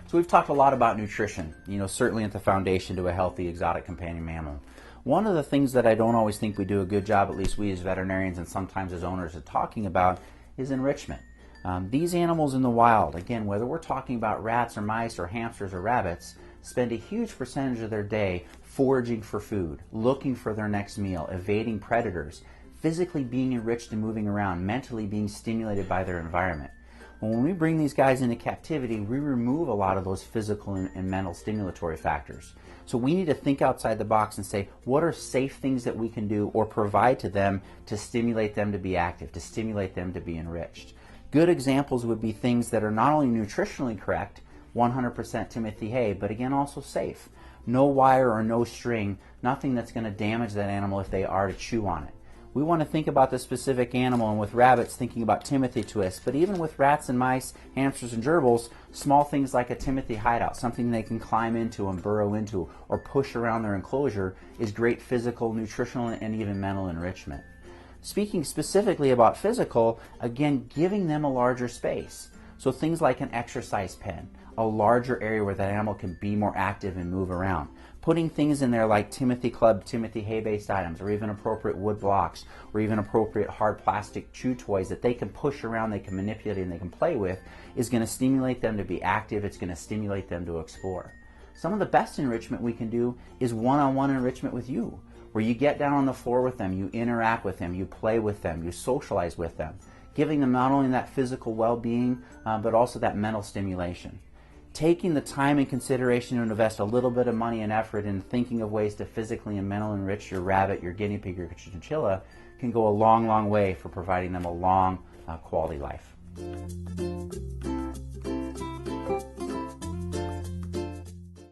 So we've talked a lot about nutrition, certainly at the foundation to a healthy exotic companion mammal. One of the things that I don't always think we do a good job, at least we as veterinarians and sometimes as owners, of talking about is enrichment. These animals in the wild, again, whether we're talking about rats or mice or hamsters or rabbits, spend a huge percentage of their day foraging for food, looking for their next meal, evading predators, physically being enriched and moving around, mentally being stimulated by their environment. When we bring these guys into captivity, we remove a lot of those physical and mental stimulatory factors. So we need to think outside the box and say, what are safe things that we can do or provide to them to stimulate them to be active, to stimulate them to be enriched? Good examples would be things that are not only nutritionally correct, 100% Timothy hay, but again also safe. No wire or no string, nothing that's going to damage that animal if they are to chew on it. We want to think about the specific animal, and with rabbits, thinking about Timothy twists. But even with rats and mice, hamsters and gerbils, small things like a Timothy hideout, something they can climb into and burrow into or push around their enclosure, is great physical, nutritional, and even mental enrichment. Speaking specifically about physical, again, giving them a larger space. So things like an exercise pen, a larger area where that animal can be more active and move around. Putting things in there like Timothy Club, Timothy hay-based items, or even appropriate wood blocks, or even appropriate hard plastic chew toys that they can push around, they can manipulate, and they can play with, is going to stimulate them to be active. It's going to stimulate them to explore. Some of the best enrichment we can do is one-on-one enrichment with you, where you get down on the floor with them, you interact with them, you play with them, you socialize with them, giving them not only that physical well-being, but also that mental stimulation. Taking the time and consideration to invest a little bit of money and effort in thinking of ways to physically and mentally enrich your rabbit, your guinea pig, your chinchilla can go a long, long way for providing them a long, quality life.